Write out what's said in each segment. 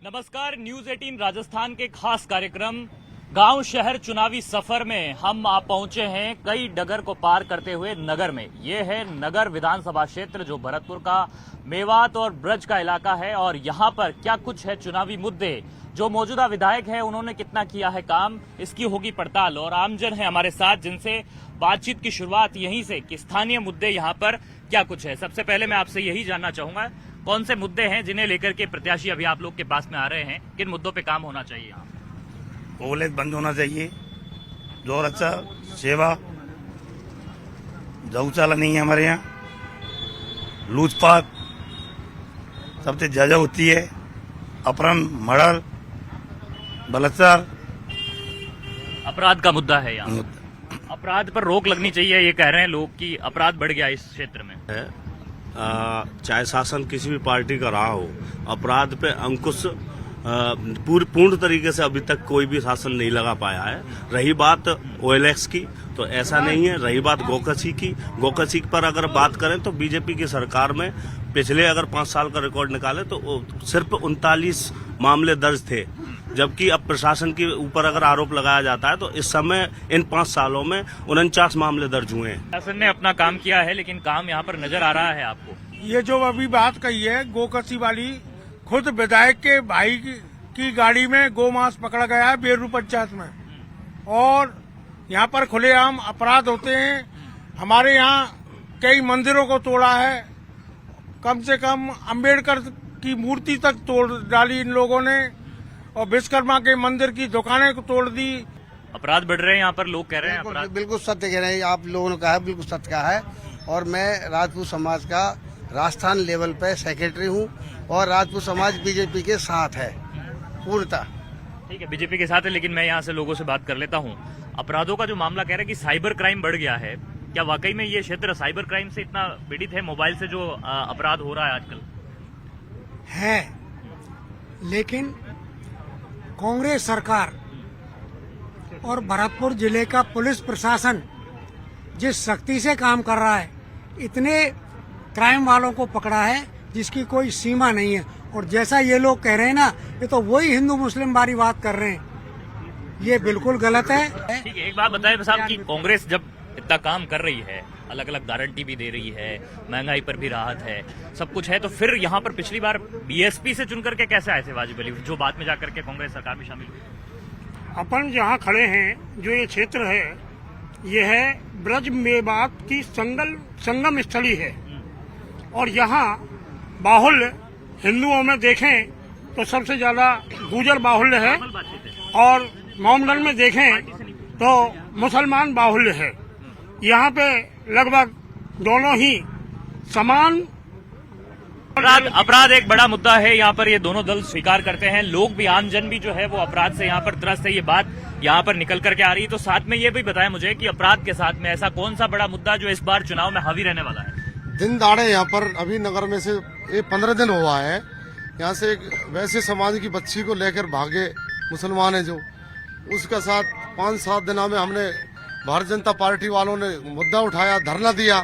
नमस्कार, न्यूज 18 राजस्थान के खास कार्यक्रम गांव शहर चुनावी सफर में हम आप पहुंचे हैं कई डगर को पार करते हुए नगर में। ये है नगर विधानसभा क्षेत्र जो भरतपुर का मेवात और ब्रज का इलाका है और यहां पर क्या कुछ है चुनावी मुद्दे, जो मौजूदा विधायक है उन्होंने कितना किया है काम, इसकी होगी पड़ताल। और आमजन है हमारे साथ जिनसे बातचीत की शुरुआत यहीं से कि स्थानीय मुद्दे यहाँ पर क्या कुछ है। सबसे पहले मैं आपसे यही जानना चाहूंगा, कौन से मुद्दे हैं जिन्हें लेकर के प्रत्याशी अभी आप लोग के पास में आ रहे हैं, किन मुद्दों पे काम होना चाहिए? कॉलेज बंद होना चाहिए, जो अच्छा सेवा गौशाला नहीं है हमारे यहाँ, लूटपाट सबसे ज्यादा होती है, अपहरण, मर्डर, बलात्कार, अपराध का मुद्दा है यहाँ। अपराध पर रोक लगनी चाहिए, ये कह रहे हैं लोग कि अपराध बढ़ गया इस क्षेत्र में। चाहे शासन किसी भी पार्टी का रहा हो, अपराध पे अंकुश पूर्ण तरीके से अभी तक कोई भी शासन नहीं लगा पाया है। रही बात OLX की, तो ऐसा नहीं है। रही बात गोकशी की, गोकशी पर अगर बात करें तो बीजेपी की सरकार में पिछले अगर 5 साल का रिकॉर्ड निकाले तो सिर्फ 39 मामले दर्ज थे, जबकि अब प्रशासन के ऊपर अगर आरोप लगाया जाता है तो इस समय इन 5 सालों में 49 मामले दर्ज हुए हैं। शासन ने अपना काम किया है, लेकिन काम यहाँ पर नजर आ रहा है आपको? ये जो अभी बात कही है गोकशी वाली, खुद विधायक के भाई की गाड़ी में गोमांस पकड़ा गया है बेरू पंचायत में, और यहाँ पर खुलेआम अपराध होते हैं। हमारे यहाँ कई मंदिरों को तोड़ा है, कम से कम अंबेडकर की मूर्ति तक तोड़ डाली इन लोगों ने, और विश्वकर्मा के मंदिर की दुकानें को तोड़ दी। अपराध बढ़ रहे हैं यहाँ पर, लोग कह रहे हैं अपराध। बिल्कुल सत्य कह रहे हैं आप लोगों ने कहा, बिल्कुल सत्य कहा है। और मैं राजपूत समाज का राजस्थान लेवल पे सेक्रेटरी हूँ और राजपूत समाज बीजेपी के साथ है पूर्णतः। ठीक है, बीजेपी के साथ है, लेकिन मैं यहाँ से लोगों से बात कर लेता हूँ। अपराधों का जो मामला कह रहे हैं कि साइबर क्राइम बढ़ गया है, क्या वाकई में ये क्षेत्र साइबर क्राइम से इतना पीड़ित है? मोबाइल से जो अपराध हो रहा है आजकल है, लेकिन कांग्रेस सरकार और भरतपुर जिले का पुलिस प्रशासन जिस सख्ती से काम कर रहा है, इतने क्राइम वालों को पकड़ा है जिसकी कोई सीमा नहीं है। और जैसा ये लोग कह रहे हैं ना, ये तो वही हिंदू मुस्लिम वाली बात कर रहे हैं, ये बिल्कुल गलत है। ठीक है, एक बात बताएं साहब कि कांग्रेस जब इतना काम कर रही है, अलग अलग गारंटी भी दे रही है, महंगाई पर भी राहत है, सब कुछ है, तो फिर यहाँ पर पिछली बार BSP से चुन करके कैसे आए थे वाजिब अली, जो बाद में जाकर के कांग्रेस सरकार में शामिल हुई? अपन जहाँ खड़े हैं, जो ये क्षेत्र है, ये है ब्रज मेवात की संगम स्थली है, और यहाँ बाहुल्य हिंदुओं में देखें तो सबसे ज्यादा गुर्जर बाहुल्य है, और मोमडन में देखें तो मुसलमान बाहुल्य है। यहाँ पे लगभग दोनों ही समान। अपराध एक बड़ा मुद्दा है यहाँ पर, ये दोनों दल स्वीकार करते हैं, लोग भी, आमजन भी जो है वो अपराध से यहाँ पर त्रस्त है, ये बात यहाँ पर निकल करके आ रही है। तो साथ में ये भी बताएं मुझे कि अपराध के साथ में ऐसा कौन सा बड़ा मुद्दा जो इस बार चुनाव में हावी रहने वाला है? दिन दाड़े यहाँ पर अभी नगर में से 15 दिन हुआ है, यहाँ से एक वैसे समाज की बच्ची को लेकर भागे मुसलमान है जो, उसके साथ 5-7 दिनों में हमने भारतीय जनता पार्टी वालों ने मुद्दा उठाया, धरना दिया,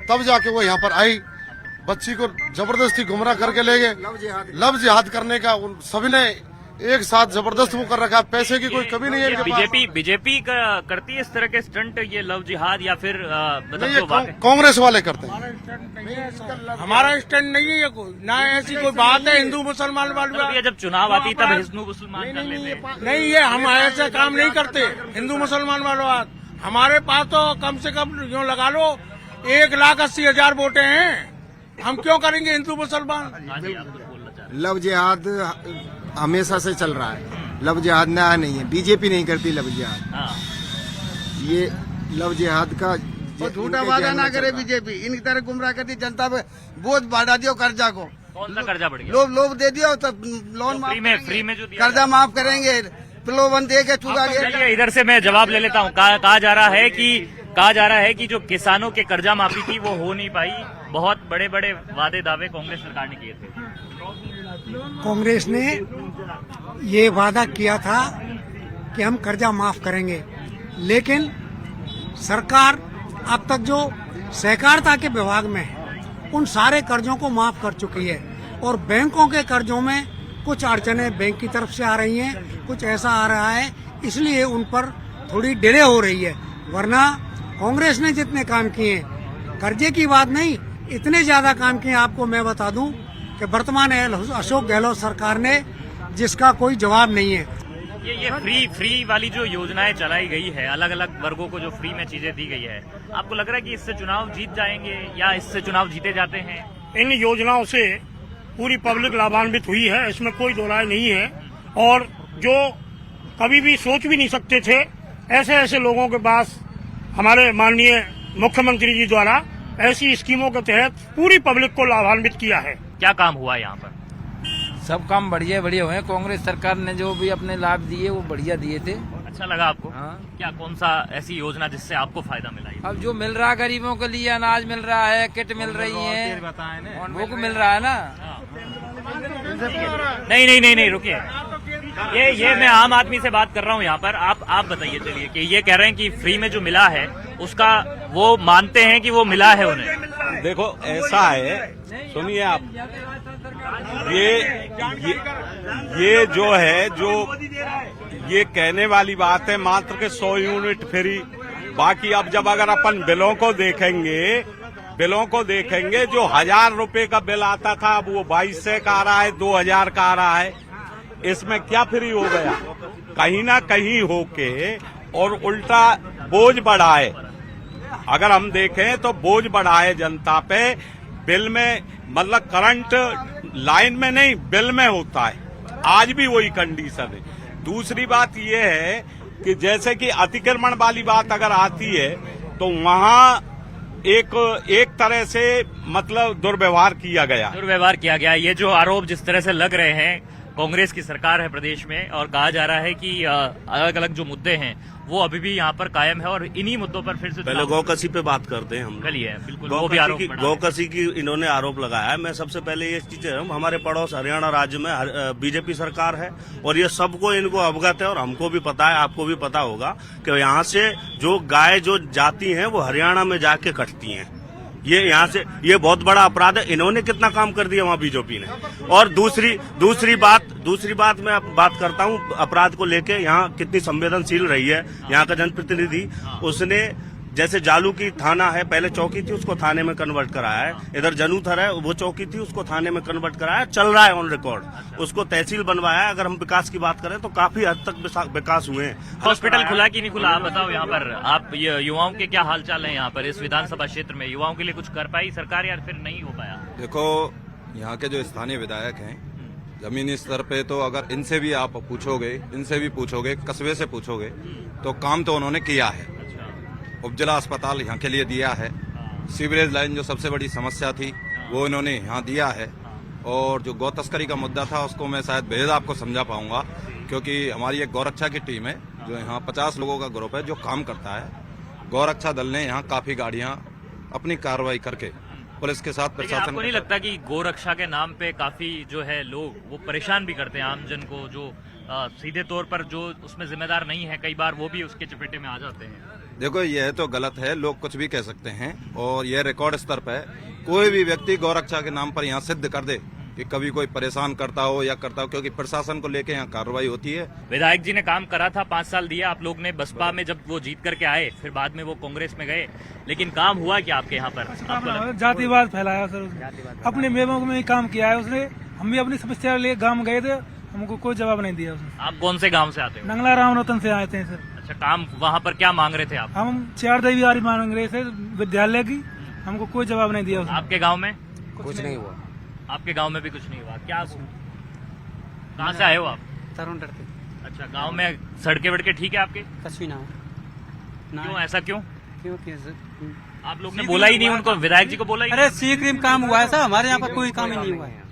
तब जाके वो यहाँ पर आई। बच्ची को जबरदस्ती गुमराह करके ले गए, लव जिहाद करने का सभी ने एक साथ जबरदस्त वो कर रखा है, पैसे की कोई कमी नहीं है। बीजेपी करती है इस तरह के स्टंट, ये लव जिहाद, या फिर कांग्रेस वाले करते हैं? हमारा स्टैंड नहीं है ये कोई, ना ऐसी कोई बात है हिंदू मुसलमान वाली। जब चुनाव आती तब हिंदू मुसलमान कर लेते हैं। नहीं, ये हम ऐसे काम नहीं करते हिंदू मुसलमान वालों बात। हमारे पास तो कम से कम जो लगा लो 1,80,000 वोटें हैं, हम क्यों करेंगे हिंदू मुसलमान? लव जिहाद हमेशा से चल रहा है, लव जिहाद नया नहीं है, बीजेपी नहीं करती लव जिहाद। ये लव जिहाद का झूठा वादा ना करे बीजेपी, इनकी तरह गुमराह करती जनता पे, बोझ बढ़ा दियो कर्जा को। कौन सा कर्जा बढ़ गया? लोभ दे दियो तो लोन फ्री में जो दिया कर्जा माफ करेंगे, प्रलोभन दे के चुका गया। इधर से मैं जवाब ले लेता हूँ। कहा जा रहा है कि जो किसानों के कर्जा माफी थी वो हो नहीं पाई, बहुत बड़े बड़े वादे दावे कांग्रेस सरकार ने किए थे। कांग्रेस ने ये वादा किया था कि हम कर्जा माफ करेंगे, लेकिन सरकार अब तक जो सहकारिता के विभाग में है उन सारे कर्जों को माफ कर चुकी है, और बैंकों के कर्जों में कुछ अड़चने बैंक की तरफ से आ रही हैं, कुछ ऐसा आ रहा है, इसलिए उन पर थोड़ी डिले हो रही है। वरना कांग्रेस ने जितने काम किए, कर्जे की बात नहीं, इतने ज्यादा काम किए। आपको मैं बता दूं कि वर्तमान अशोक गहलोत सरकार ने, जिसका कोई जवाब नहीं है। ये फ्री वाली जो योजनाएं चलाई गई है, अलग अलग वर्गों को जो फ्री में चीजें दी गई है, आपको लग रहा है कि इससे चुनाव जीत जाएंगे या इससे चुनाव जीते जाते हैं? इन योजनाओं से पूरी पब्लिक लाभान्वित हुई है, इसमें कोई दो राय नहीं है। और जो कभी भी सोच भी नहीं सकते थे, ऐसे ऐसे लोगों के पास हमारे माननीय मुख्यमंत्री जी द्वारा ऐसी स्कीमों के तहत पूरी पब्लिक को लाभान्वित किया है। क्या काम हुआ यहाँ पर? सब काम बढ़िया बढ़िया हुए। कांग्रेस सरकार ने जो भी अपने लाभ दिए वो बढ़िया दिए थे। अच्छा लगा आपको? हाँ। क्या कौन सा ऐसी योजना जिससे आपको फायदा मिला? अब जो मिल रहा है गरीबों के लिए, अनाज मिल रहा है, किट मिल रही है, वो को मिल रहा है ना। नहीं रुकिए, ये मैं आम आदमी से बात कर रहा हूँ यहाँ पर। आप बताइए, चलिए, कि ये कह रहे हैं कि फ्री में जो मिला है उसका वो मानते हैं कि वो मिला है उन्हें। देखो ऐसा है, सुनिए आप, ये जो है, जो ये कहने वाली बात है मात्र के 100 यूनिट फ्री। बाकी अब जब अगर अपन बिलों को देखेंगे, जो 1000 रुपए का बिल आता था, अब वो 2200 का आ रहा है, 2000 का आ रहा है। इसमें क्या फ्री हो गया? कहीं ना कहीं होके और उल्टा बोझ बढ़ा है। अगर हम देखें तो बोझ बढ़ा है जनता पे। बिल में, मतलब करंट लाइन में नहीं, बिल में होता है। आज भी वही कंडीशन है। दूसरी बात यह है कि जैसे कि अतिक्रमण वाली बात अगर आती है तो वहाँ एक तरह से मतलब दुर्व्यवहार किया गया। ये जो आरोप जिस तरह से लग रहे हैं, कांग्रेस की सरकार है प्रदेश में और कहा जा रहा है कि अलग अलग जो मुद्दे हैं वो अभी भी यहाँ पर कायम है और इन्हीं मुद्दों पर फिर से पहले गौकसी पे बात करते हैं हम। चलिए, बिल्कुल, वो भी आरोप गौकसी की इन्होंने आरोप लगाया है। मैं सबसे पहले ये चीज, हमारे पड़ोस हरियाणा राज्य में बीजेपी सरकार है और ये सबको इनको अवगत है और हमको भी पता है, आपको भी पता होगा कि यहाँ से जो गाय जो जाती हैं वो हरियाणा में जाके कटती हैं। ये यहाँ से, ये बहुत बड़ा अपराध है। इन्होंने कितना काम कर दिया वहाँ बीजेपी ने। और दूसरी बात मैं बात करता हूँ अपराध को लेके, यहाँ कितनी संवेदनशील रही है यहाँ का जनप्रतिनिधि। उसने जैसे जालू की थाना है, पहले चौकी थी, उसको थाने में कन्वर्ट कराया है। इधर जनूथर है, वो चौकी थी, उसको थाने में कन्वर्ट कराया, चल रहा है ऑन रिकॉर्ड। उसको तहसील बनवाया है। अगर हम विकास की बात करें तो काफी हद तक विकास हुए हैं। हॉस्पिटल खुला कि नहीं खुला, आप बताओ। यहाँ पर आप युवाओं के क्या हालचाल है? यहाँ पर इस विधानसभा क्षेत्र में युवाओं के लिए कुछ कर पाई सरकार या फिर नहीं हो पाया? देखो, यहाँ के जो स्थानीय विधायक हैं, जमीनी स्तर पे तो अगर इनसे भी आप पूछोगे, कस्बे से पूछोगे, तो काम तो उन्होंने किया है। उपजिला अस्पताल यहाँ के लिए दिया है। सीवरेज लाइन जो सबसे बड़ी समस्या थी वो इन्होंने यहाँ दिया है। और जो गौ तस्करी का मुद्दा था उसको मैं शायद बेहद आपको समझा पाऊंगा, क्योंकि हमारी एक गौरक्षा की टीम है जो यहाँ 50 लोगों का ग्रुप है जो काम करता है। गौरक्षा दल ने यहाँ काफी गाड़ियाँ अपनी कार्रवाई करके पुलिस के साथ प्रशासन। आपको नहीं लगता कि गोरक्षा के नाम पे काफी जो है लोग वो परेशान भी करते हैं आमजन को, जो सीधे तौर पर जो उसमें जिम्मेदार नहीं है, कई बार वो भी उसके चपेटे में आ जाते हैं? देखो, यह तो गलत है, लोग कुछ भी कह सकते हैं और यह रिकॉर्ड स्तर पर कोई भी व्यक्ति गौरक्षा के नाम पर यहाँ सिद्ध कर दे कि कभी कोई परेशान करता हो या करता हो, क्योंकि प्रशासन को लेके यहाँ कार्रवाई होती है। विधायक जी ने काम करा था, 5 साल दिया आप लोग ने बसपा में, जब वो जीत करके आए, फिर बाद में वो कांग्रेस में गए, लेकिन काम हुआ क्या आपके यहाँ पर? जातिवाद फैलाया सर उसने, अपने मेमों में ही काम किया है उसने। हम भी अपनी समस्या लिए गाँव गए थे, हमको कोई जवाब नहीं दिया उसने। आप कौन से गाँव से आते हो? नंगला रामरतन से आए थे सर। अच्छा, काम वहाँ पर क्या मांग रहे थे आप? हम 4 देवी मांग रहे थे विद्यालय की, हमको कोई जवाब नहीं दिया उसने। आपके गाँव में कुछ नहीं हुआ? आपके गांव में भी कुछ नहीं हुआ? क्या, कहाँ से आए हो आप? तरुण डरते। अच्छा, गांव में सड़के वड़के ठीक है आपके? कच्ची ना क्यों, ऐसा क्यों? आप लोग ने सीधी बोला ही नहीं उनको, विधायक जी को बोला ही? अरे शीघ्र काम हुआ है सर, हमारे यहाँ पर कोई काम ही नहीं हुआ है।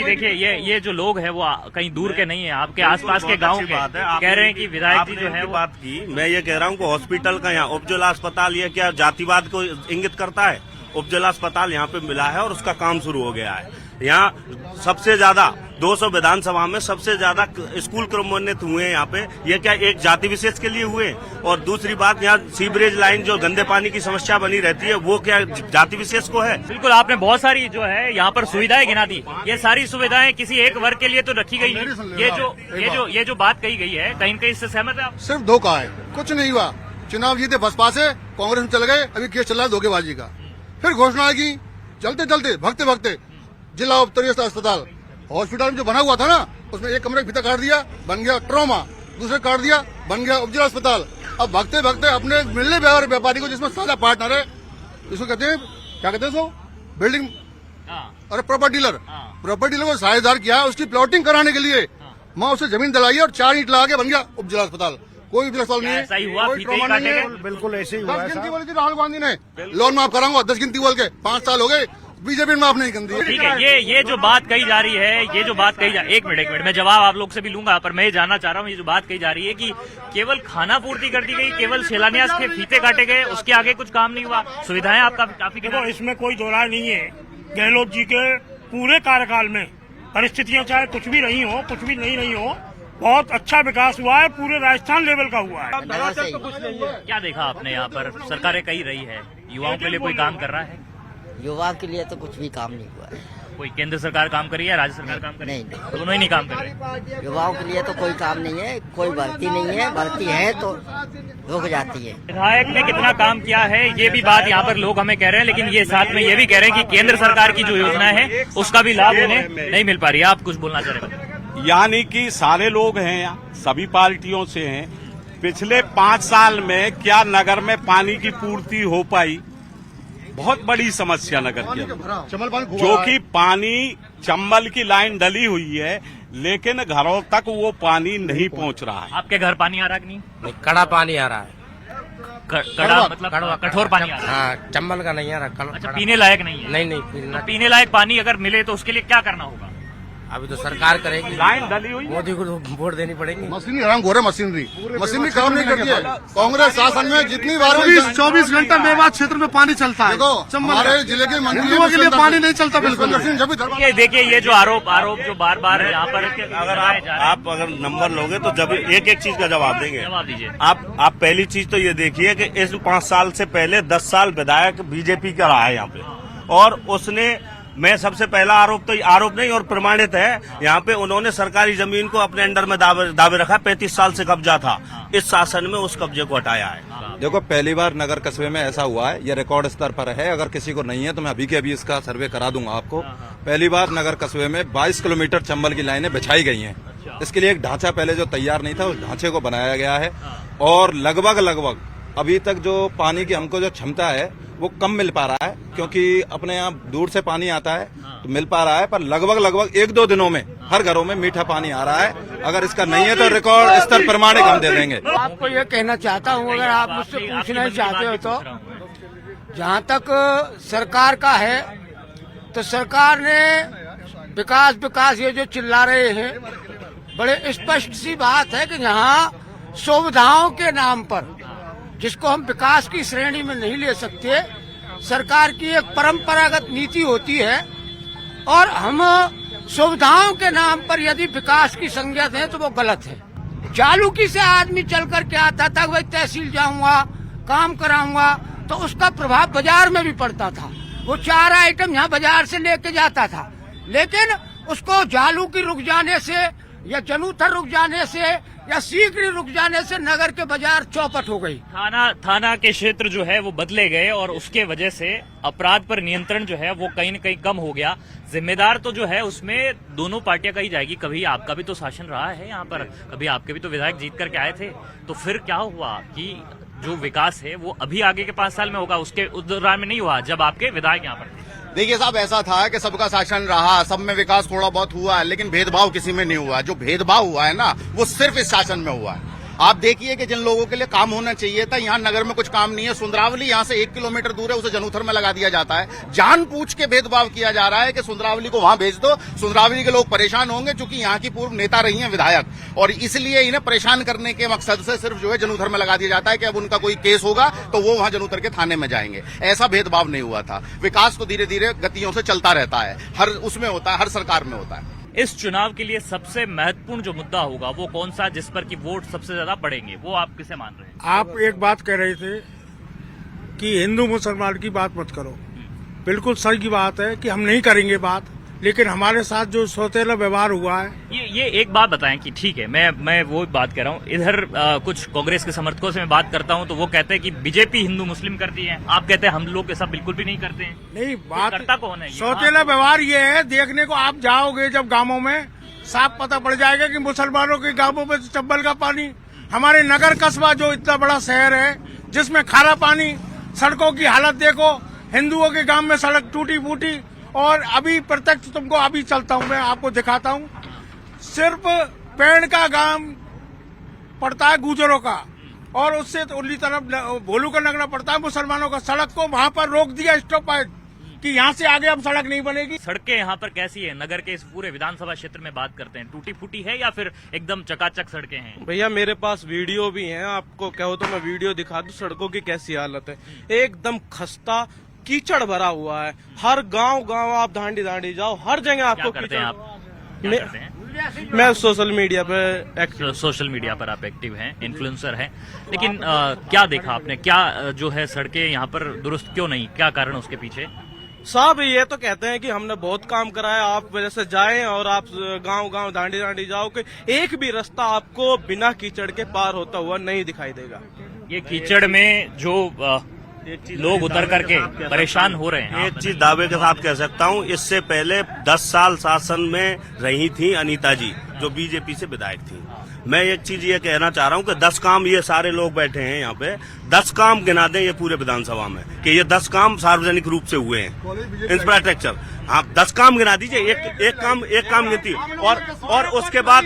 देखिए, ये जो लोग हैं वो कहीं दूर के नहीं है, आपके आसपास के गांव के कह रहे हैं कि विधायक जी जो है वो बात की। मैं ये कह रहा हूँ कि हॉस्पिटल का यहाँ उपजिला अस्पताल, ये क्या जातिवाद को इंगित करता है? उपजिला अस्पताल यहाँ पे मिला है और उसका काम शुरू हो गया है। यहाँ सबसे ज्यादा 200 विधानसभा में सबसे ज्यादा स्कूल क्रमोन्नत हुए हैं यहाँ पे। ये क्या एक जाति विशेष के लिए हुए? और दूसरी बात, यहाँ सीवरेज लाइन जो गंदे पानी की समस्या बनी रहती है, वो क्या जाति विशेश को है? बिल्कुल, आपने बहुत सारी जो है यहाँ पर सुविधाएं गिना दी। ये सारी सुविधाएं किसी एक वर्ग के लिए तो रखी गई है। ये जो बात कही गई है, कहीं न कहीं इससे सहमत है आप? सिर्फ धोखा है, कुछ नहीं हुआ। चुनाव जीते बसपा से, कांग्रेस में चले गए, अभी केस चल रहा है धोखेबाजी का। फिर घोषणा की, चलते चलते भगते भगते जिला उपस्तरीय अस्पताल हॉस्पिटल में जो बना हुआ था ना, उसमें एक कमरे भीतर काट दिया, बन गया ट्रॉमा, दूसरे काट दिया, बन गया उपजिला अस्पताल। अब भगते भगते अपने मिलने व्यापारी को, जिसमें सादा पार्टनर है, इसको कहते हैं, क्या कहते हैं, बिल्डिंग, अरे प्रॉपर्टी डीलर, प्रॉपर्टी डीलर को साझेदार किया उसकी प्लॉटिंग कराने के लिए। मैं उसे जमीन दिलाई और 4 ईंट लगा के बन गया उपजिला अस्पताल। कोई भी अस्पताल नहीं है, ऐसा ही हुआ, कोई फीते ही ट्रॉमा नहीं काटे है। गए। बिल्कुल ऐसे ही हुआ 10 है गिनती साहब। बोली थी राहुल गांधी ने, लोन माफ कराऊंगा 10 गिनती बोल के, 5 साल हो गए, बीजेपी ने माफ नहीं कर दी। ठीक है, ये जो बात कही जा रही है, ये जो बात कही जा, एक मिनट मैं जवाब आप लोग से भी लूंगा, पर मैं ये जानना चाह रहा हूँ, ये जो बात कही जा रही है कि केवल खाना पूर्ति कर दी गई, केवल शिलान्यास के फीते काटे गए, उसके आगे कुछ काम नहीं हुआ, सुविधाएं आपका काफी। देखो, इसमें कोई दो राय नहीं है। गहलोत जी के पूरे कार्यकाल में परिस्थितियां चाहे कुछ भी रही हो, कुछ भी नहीं रही हो, बहुत अच्छा विकास हुआ है, पूरे राजस्थान लेवल का हुआ है। क्या देखा आपने यहाँ पर? सरकारें कही रही है, युवाओं के लिए कोई काम कर रहा है? युवा के लिए तो कुछ भी काम नहीं हुआ है। कोई केंद्र सरकार काम कर रही है, राज्य सरकार काम कर रही है? नहीं, दोनों ही नहीं काम कर रहे। युवाओं के लिए तो कोई काम नहीं है, कोई भर्ती नहीं है, भर्ती है तो रुक जाती है। विधायक ने कितना काम किया है, ये भी बात यहाँ पर लोग हमें कह रहे हैं, लेकिन ये साथ में ये भी कह रहे हैं कि केंद्र सरकार की जो योजना है उसका भी लाभ उन्हें नहीं मिल पा रही है। आप कुछ बोलना चाह रहे हैं? यानी कि सारे लोग हैं यहाँ, सभी पार्टियों से हैं। पिछले 5 साल में क्या नगर में पानी की पूर्ति हो पाई? बहुत बड़ी समस्या नगर की, जो कि पानी चंबल की लाइन डली हुई है, लेकिन घरों तक वो पानी नहीं पहुंच रहा है। आपके घर पानी आ रहा है कि नहीं? कड़ा पानी आ रहा है, कड़ा मतलब कठोर पानी आ रहा है? हाँ, चंबल का नहीं आ रहा। अच्छा, पीने लायक नहीं है? नहीं, तो पीने लायक पानी अगर मिले तो उसके लिए क्या करना होगा? अभी तो सरकार करेगी, लाइन डली हुई, मोदी को वोट देनी पड़ेगी। मशीनरी हराम घोर है, मशीनरी काम नहीं करती है। कांग्रेस शासन में जितनी बार 24 घंटा मेवात क्षेत्र में पानी चलता है। देखो, हमारे जिले के हिंदुओं के लिए पानी नहीं चलता बिल्कुल। ये देखिए, ये जो आरोप जो बार बार यहाँ पर अगर आप अगर नंबर लोगे तो जब एक चीज का जवाब देंगे। जवाब दीजिए। आप पहली चीज तो ये देखिए कि इस 5 साल से पहले 10 साल विधायक बीजेपी का रहा है यहाँ पे, और उसने, मैं सबसे पहला आरोप नहीं और प्रमाणित है, यहाँ पे उन्होंने सरकारी जमीन को अपने अंडर में दावे रखा। 35 साल से कब्जा था, इस शासन में उस कब्जे को हटाया है। देखो, पहली बार नगर कस्बे में ऐसा हुआ है, ये रिकॉर्ड स्तर पर है। अगर किसी को नहीं है तो मैं अभी के अभी इसका सर्वे करा दूंगा आपको। पहली बार नगर कस्बे में 22 किलोमीटर चंबल की लाइनें बिछाई गई हैं। इसके लिए एक ढांचा पहले जो तैयार नहीं था, उस ढांचे को बनाया गया है, और लगभग अभी तक जो पानी की हमको जो क्षमता है वो कम मिल पा रहा है, क्योंकि अपने यहाँ दूर से पानी आता है तो मिल पा रहा है, पर लगभग 1-2 दिनों में हर घरों में मीठा पानी आ रहा है। अगर इसका नहीं है तो रिकॉर्ड स्तर प्रमाणिक हम दे देंगे। आपको ये कहना चाहता हूँ, अगर आप मुझसे पूछना चाहते हो तो, जहाँ तक सरकार का है तो सरकार ने विकास ये जो चिल्ला रहे हैं, बड़े स्पष्ट सी बात है कि यहाँ सुविधाओं के नाम पर, जिसको हम विकास की श्रेणी में नहीं ले सकते, सरकार की एक परंपरागत नीति होती है, और हम सुविधाओं के नाम पर यदि विकास की संज्ञा दें तो वो गलत है। जालूकी से आदमी चल करके आता था, भाई तहसील जाऊंगा, काम कराऊंगा, तो उसका प्रभाव बाजार में भी पड़ता था। वो 4 आइटम यहाँ बाजार से लेके जाता था, लेकिन उसको जालूकी रुक जाने से, या जनूथर रुक जाने से, या सीकरी रुक जाने से नगर के बाजार चौपट हो गई। थाना के क्षेत्र जो है वो बदले गए, और उसके वजह से अपराध पर नियंत्रण जो है वो कहीं न कहीं कम हो गया। जिम्मेदार तो जो है उसमें दोनों पार्टियां कही जाएगी। कभी आपका भी तो शासन रहा है यहाँ पर, कभी आपके भी तो विधायक जीत करके आए थे, तो फिर क्या हुआ कि जो विकास है वो अभी आगे के 5 साल में होगा, उसके उस दौरान में नहीं हुआ जब आपके विधायक यहाँ पर थे। देखिए साहब, ऐसा था कि सबका शासन रहा, सब में विकास थोड़ा बहुत हुआ है, लेकिन भेदभाव किसी में नहीं हुआ। जो भेदभाव हुआ है ना, वो सिर्फ इस शासन में हुआ है। आप देखिए कि जिन लोगों के लिए काम होना चाहिए था, यहाँ नगर में कुछ काम नहीं है। सुंदरावली यहाँ से 1 किलोमीटर दूर है, उसे जनूथर में लगा दिया जाता है। जानबूझ के भेदभाव किया जा रहा है कि सुंदरावली को वहां भेज दो, सुंदरावली के लोग परेशान होंगे, क्योंकि यहाँ की पूर्व नेता रही हैं विधायक, और इसलिए इन्हें परेशान करने के मकसद से सिर्फ जो है जनूथर में लगा दिया जाता है कि अब उनका कोई केस होगा तो वो वहां जनूथर के थाने में जाएंगे। ऐसा भेदभाव नहीं हुआ था। विकास तो धीरे धीरे गतियों से चलता रहता है, हर उसमें होता है, हर सरकार में होता है। इस चुनाव के लिए सबसे महत्वपूर्ण जो मुद्दा होगा वो कौन सा, जिस पर की वोट सबसे ज्यादा पड़ेंगे, वो आप किसे मान रहे हैं? आप एक बात कह रहे थे कि हिंदू मुसलमान की बात मत करो। बिल्कुल सही की बात है कि हम नहीं करेंगे बात, लेकिन हमारे साथ जो सौतेला व्यवहार हुआ है, ये एक बात बताएं कि ठीक है, मैं वो बात कह रहा हूँ। इधर कुछ कांग्रेस के समर्थकों से मैं बात करता हूँ तो वो कहते हैं कि बीजेपी हिंदू मुस्लिम करती है, आप कहते हैं हम लोग ऐसा बिल्कुल भी नहीं करते हैं। नहीं, बात करता कौन है? सौतेला व्यवहार ये है, देखने को आप जाओगे जब गांवों में, साफ पता पड़ जाएगा कि मुसलमानों के गांवों में चब्बल का पानी, हमारे नगर कस्बा जो इतना बड़ा शहर है जिसमें खारा पानी, सड़कों की हालत देखो, हिंदुओं के गांव में सड़क टूटी फूटी, और अभी प्रत्यक्ष तुमको अभी चलता हूं, मैं आपको दिखाता हूं, सिर्फ पेड़ का गांव पड़ता है गुजरों का, और उससे तो उल्ली तरफ भोलू का लगना पड़ता है मुसलमानों का। सड़क को वहां पर रोक दिया स्टॉप है कि यहाँ से आगे अब सड़क नहीं बनेगी। सड़कें यहाँ पर कैसी है? नगर के इस पूरे विधानसभा क्षेत्र में बात करते हैं, टूटी फूटी है या फिर एकदम चकाचक सड़कें हैं? भैया मेरे पास वीडियो भी है, आपको कहो तो मैं वीडियो दिखा दूं सड़कों की कैसी हालत है। एकदम खस्ता, कीचड़ भरा हुआ है। हर गांव आप दांडी जाओ, हर जगह आपको करते हैं आप? क्या करते हैं? मैं सोशल मीडिया पे सोशल मीडिया पर आप एक्टिव हैं, इन्फ्लुएंसर हैं, लेकिन क्या देखा आपने? क्या जो है सड़कें यहाँ पर दुरुस्त क्यों नहीं, क्या कारण उसके पीछे? साहब ये तो कहते हैं कि हमने बहुत काम कराया, आप वजह से जाएं और आप गांव दांडी जाओ कि एक भी रास्ता आपको बिना कीचड़ के पार होता हुआ नहीं दिखाई देगा। ये कीचड़ में जो लोग उतर करके परेशान हो रहे हैं, एक चीज दावे के साथ कह सकता हूँ, इससे पहले 10 साल शासन में रही थी अनीता जी, जो बीजेपी से विधायक थी। मैं एक चीज ये कहना चाह रहा हूँ कि 10 काम, ये सारे लोग बैठे हैं यहाँ पे, 10 काम गिना दें ये पूरे विधानसभा में कि ये 10 काम सार्वजनिक रूप से हुए हैं। इंफ्रास्ट्रक्चर आप 10 काम गिना दीजिए, एक काम गिनती, और उसके बाद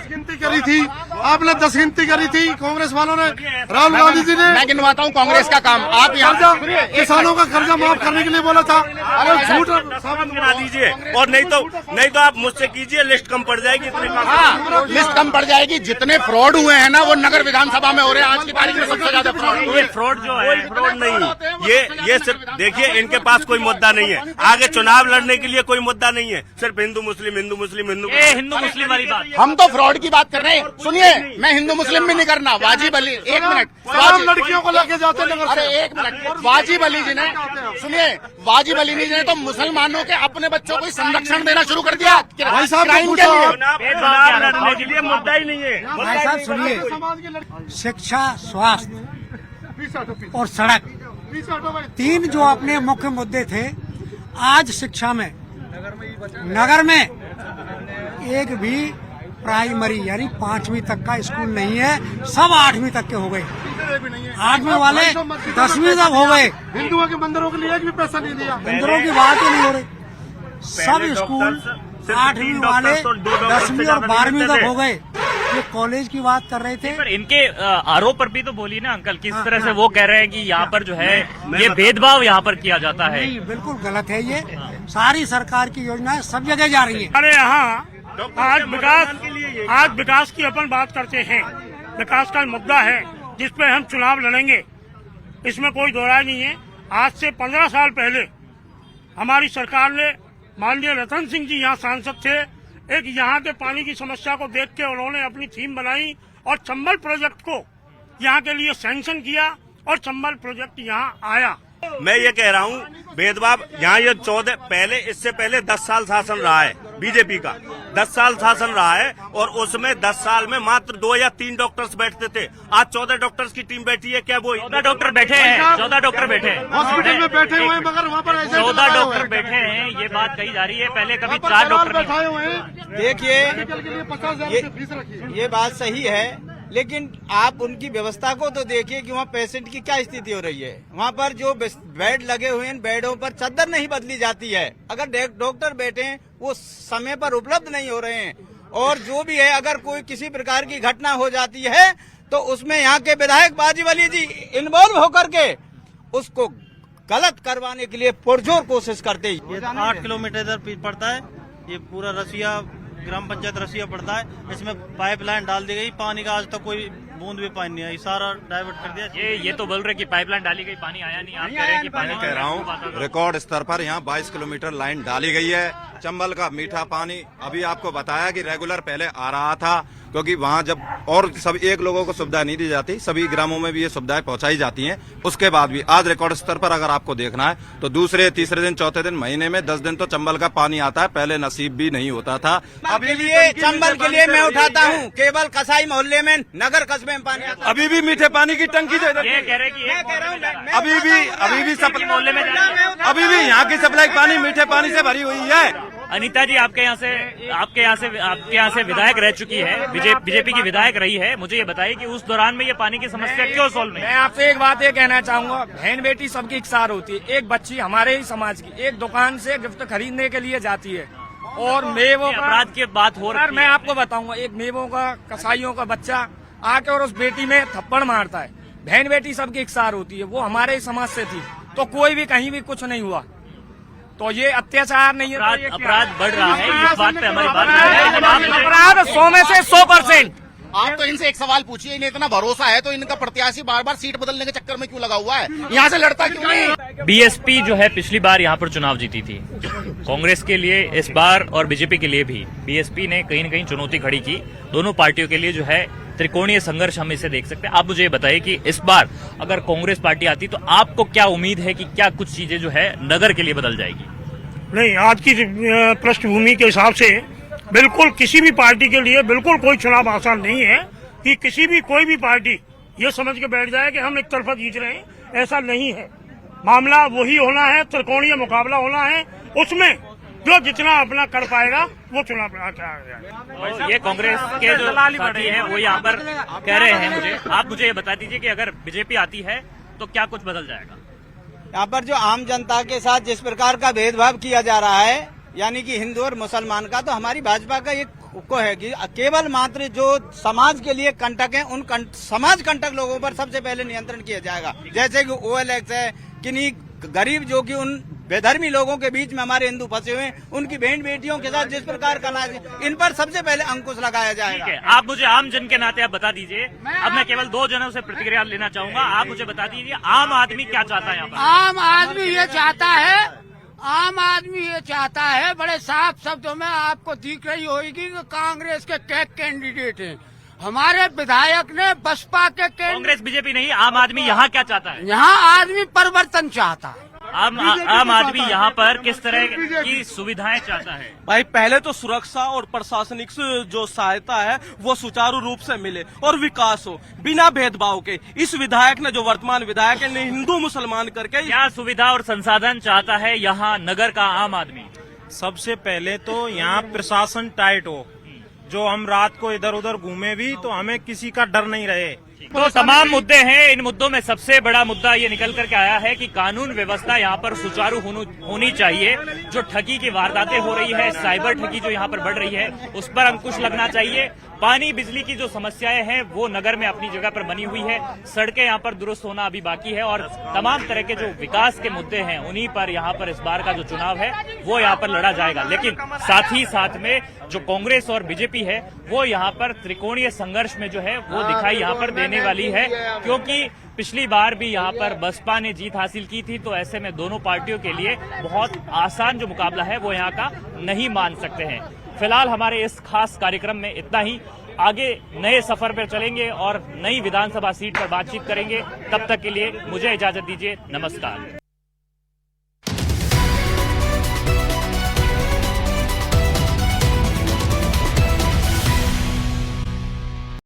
गिनती करी थी आपने, 10 गिनती करी थी कांग्रेस वालों ने, राहुल गांधी जी ने। मैं गिनवाता हूँ कांग्रेस का काम। आप यहाँ किसानों का कर्जा माफ करने के लिए बोला था, अरे झूठ गिना दीजिए, और नहीं तो आप मुझसे कीजिए, लिस्ट कम पड़ जाएगी। हाँ, लिस्ट कम पड़ जाएगी। जितने फ्रॉड हुए हैं ना वो नगर विधानसभा में हो रहे हैं आज की तारीख में, सबसे ज्यादा फ्रॉड जो है, फ्रॉड नहीं, ये सिर्फ देखिए, इनके पास कोई मुद्दा नहीं है, आगे चुनाव लड़ने के लिए कोई मुद्दा नहीं है, सिर्फ हिंदू मुस्लिम हिंदू मुस्लिम वाली बात। हम तो फ्रॉड की बात कर रहे हैं। सुनिए, मैं हिंदू मुस्लिम भी नहीं करना, वाजिब अली, एक मिनट, लड़कियों को लेके जाते हैं। अरे एक मिनट, वाजिब अली जी ने, सुनिए, वाजिब अली जी ने तो मुसलमानों के अपने बच्चों को संरक्षण देना शुरू कर दिया भाई साहब क्राइम के लिए। चुनाव लड़ने के लिए मुद्दा ही नहीं है। भाई साहब सुनिए, शिक्षा, स्वास्थ्य और सड़क, 3 जो अपने मुख्य मुद्दे थे, आज शिक्षा में नगर में एक भी प्राइमरी यानी 5वीं तक का स्कूल नहीं है, सब 8वीं तक के हो गए, 8वीं वाले 10वीं तक हो गए। हिंदुओं के मंदिरों के लिए एक भी पैसा नहीं दिया, मंदिरों की बात ही नहीं हो रही, सब स्कूल 8वीं वाले 10वीं और 12वीं तक हो गए। ये कॉलेज की बात कर रहे थे। पर इनके आरोप पर भी तो बोली ना अंकल, किस तरह से वो कह रहे हैं कि यहाँ पर जो है ये भेदभाव यहाँ पर किया जाता है। नहीं, बिल्कुल गलत है। ये सारी सरकार की योजनाएं सब जगह जा रही है। अरे यहाँ आज विकास की अपन बात करते हैं, विकास का मुद्दा है जिस पे हम चुनाव लड़ेंगे, इसमें कोई दो राय नहीं है। आज से 15 साल पहले हमारी सरकार ने, माननीय रतन सिंह जी यहाँ सांसद थे, एक यहाँ के पानी की समस्या को देख के उन्होंने अपनी थीम बनाई और चंबल प्रोजेक्ट को यहाँ के लिए सैंक्शन किया और चंबल प्रोजेक्ट यहाँ आया। मैं ये कह रहा हूँ, भेदभाव यहाँ ये 14 पहले, इससे पहले 10 साल शासन रहा है बीजेपी का, 10 साल शासन रहा है, और उसमें 10 साल में मात्र 2 या 3 डॉक्टर्स बैठते थे। आज 14 डॉक्टर्स की टीम बैठी है। क्या वो 14 डॉक्टर बैठे हैं? 14 डॉक्टर बैठे हैं हॉस्पिटल में बैठे हुए हैं, मगर वहाँ पर 14 डॉक्टर बैठे हैं, ये बात कही जा रही है। पहले कभी 4 डॉक्टर बैठाए हुए हैं। देखिए, ये बात सही है, लेकिन आप उनकी व्यवस्था को तो देखिए कि वहाँ पेशेंट की क्या स्थिति हो रही है। वहाँ पर जो बेड लगे हुए हैं, बेडों पर चादर नहीं बदली जाती है। अगर डॉक्टर बैठे हैं वो समय पर उपलब्ध नहीं हो रहे हैं, और जो भी है, अगर कोई किसी प्रकार की घटना हो जाती है तो उसमें यहाँ के विधायक बाजीवली जी इन्वॉल्व होकर के उसको गलत करवाने के लिए पुरजोर कोशिश करते हैं। ये 8 किलोमीटर इधर पड़ता है, ये पूरा रसिया ग्राम पंचायत रसिया पड़ता है। इसमें पाइपलाइन डाल दी गई, पानी का आज तक कोई बूंद भी पानी नहीं आई, सारा डाइवर्ट कर दिया। ये तो बोल रहे कि पाइपलाइन डाली गई, पानी आया नहीं। आप कह रहे हैं कि पानी कह रहा हूँ रिकॉर्ड स्तर पर यहाँ 22 किलोमीटर लाइन डाली गई है। चंबल का मीठा पानी अभी आपको बताया कि रेगुलर पहले आ रहा था, क्योंकि वहाँ जब और सब एक लोगों को सुविधा नहीं दी जाती, सभी ग्रामों में भी ये सुविधाएं पहुंचाई जाती हैं। उसके बाद भी आज रिकॉर्ड स्तर पर अगर आपको देखना है तो दूसरे तीसरे दिन चौथे दिन महीने में 10 दिन तो चंबल का पानी आता है, पहले नसीब भी नहीं होता था। अभी भी ये चंबल के लिए मैं उठाता हूँ, केवल कसाई मोहल्ले में, नगर कस्बे में पानी आता है। अभी भी मीठे पानी की टंकी जो ये कह रहे कि अभी भी मोहल्ले में अभी भी यहाँ की सप्लाई पानी मीठे पानी से भरी हुई है। अनीता जी आपके यहाँ से विधायक रह चुकी है, बीजेपी की विधायक रही है। मुझे ये बताइए कि उस दौरान में ये पानी की समस्या क्यों सॉल्व नहीं? मैं आपसे एक बात ये कहना चाहूंगा, बहन बेटी सबकी इकसार होती है। एक बच्ची हमारे ही समाज की एक दुकान से गिफ्ट खरीदने के लिए जाती है और मेवों का अपराध की बात हो रही है। मैं आपको बताऊंगा, एक मेवों का कसाईयों का बच्चा आके और उस बेटी में थप्पड़ मारता है। बहन बेटी सबकी इकसार होती है, वो हमारे ही समाज से थी, तो कोई भी कहीं भी कुछ नहीं हुआ। तो ये अत्याचार नहीं है, अपराध बढ़ रहा है। इस बात पे हमारी बात है, अपराध 100 में से 100%। आप तो इनसे एक सवाल पूछिए, इन्हें इतना भरोसा है तो इनका प्रत्याशी बार बार सीट बदलने के चक्कर में क्यों लगा हुआ है? यहाँ से लड़ता क्यों नहीं? बीएसपी जो है पिछली बार यहाँ पर चुनाव जीती थी, कांग्रेस के लिए इस बार और बीजेपी के लिए भी बीएसपी ने कहीं न कहीं चुनौती खड़ी की। दोनों पार्टियों के लिए जो है त्रिकोणीय संघर्ष हम इसे देख सकते हैं। आप मुझे ये बताइए कि इस बार अगर कांग्रेस पार्टी आती तो आपको क्या उम्मीद है कि क्या कुछ चीजें जो है नगर के लिए बदल जाएगी? नहीं, आज की पृष्ठभूमि के हिसाब से बिल्कुल किसी भी पार्टी के लिए बिल्कुल कोई चुनाव आसान नहीं है कि कोई भी पार्टी ये समझ के बैठ जाए कि हम एक तरफा जीत रहे हैं। ऐसा नहीं है, मामला वही होना है, त्रिकोणीय मुकाबला होना है। उसमें जो जितना अपना कर पाएगा वो चुनाव तो ये कांग्रेस के जो साथी हैं वो यहाँ पर कह रहे हैं। मुझे आप मुझे ये बता दीजिए कि अगर बीजेपी आती है तो क्या कुछ बदल जाएगा? यहाँ पर जो आम जनता के साथ जिस प्रकार का भेदभाव किया जा रहा है, यानी कि हिंदू और मुसलमान का, तो हमारी भाजपा का ये को है कि केवल मात्र जो समाज के लिए कंटक है, उन समाज कंटक लोगों पर सबसे पहले नियंत्रण किया जाएगा। जैसे कि OLX है, किन्हीं गरीब जो कि उन बेधर्मी लोगों के बीच में हमारे हिंदू फंसे हुए हैं, उनकी बहन बेटियों के साथ जिस प्रकार का नाच, इन पर सबसे पहले अंकुश लगाया जाएगा। ठीक है, आप मुझे आम जन के नाते आप बता दीजिए। अब मैं केवल 2 जनों से प्रतिक्रिया लेना चाहूंगा। आप मुझे बता दीजिए आम आदमी क्या चाहता है यहाँ पर? आम आदमी ये चाहता है, बड़े साफ शब्दों में आपको दिख रही होगी कि कांग्रेस के कैंडिडेट हैं। हमारे विधायक ने बसपा के कांग्रेस बीजेपी नहीं, आम आदमी यहाँ क्या चाहता है? यहाँ आदमी परिवर्तन चाहता है। आम आदमी यहाँ पर किस तरह की सुविधाएं चाहता है? भाई पहले तो सुरक्षा और प्रशासनिक जो सहायता है वो सुचारू रूप से मिले और विकास हो बिना भेदभाव के। इस विधायक ने, जो वर्तमान विधायक है, ने हिंदू मुसलमान करके क्या सुविधा और संसाधन चाहता है यहाँ नगर का आम आदमी? सबसे पहले तो यहाँ प्रशासन टाइट हो, जो हम रात को इधर उधर घूमे भी तो हमें किसी का डर नहीं रहे। तो तमाम मुद्दे हैं। इन मुद्दों में सबसे बड़ा मुद्दा ये निकल करके आया है कि कानून व्यवस्था यहाँ पर सुचारू होनी चाहिए। जो ठगी की वारदातें हो रही है, साइबर ठगी जो यहाँ पर बढ़ रही है, उस पर अंकुश लगना चाहिए। पानी बिजली की जो समस्याएं हैं वो नगर में अपनी जगह पर बनी हुई है। सड़कें यहाँ पर दुरुस्त होना अभी बाकी है और तमाम तरह के जो विकास के मुद्दे हैं उन्हीं पर यहाँ पर इस बार का जो चुनाव है वो यहाँ पर लड़ा जाएगा। लेकिन साथ ही साथ में जो कांग्रेस और बीजेपी है वो यहाँ पर त्रिकोणीय संघर्ष में जो है वो दिखाई यहाँ पर देने वाली है, क्योंकि पिछली बार भी यहाँ पर बसपा ने जीत हासिल की थी। तो ऐसे में दोनों पार्टियों के लिए बहुत आसान जो मुकाबला है वो यहाँ का नहीं मान सकते हैं। फिलहाल हमारे इस खास कार्यक्रम में इतना ही। आगे नए सफर पर चलेंगे और नई विधानसभा सीट पर बातचीत करेंगे। तब तक के लिए मुझे इजाजत दीजिए। नमस्कार।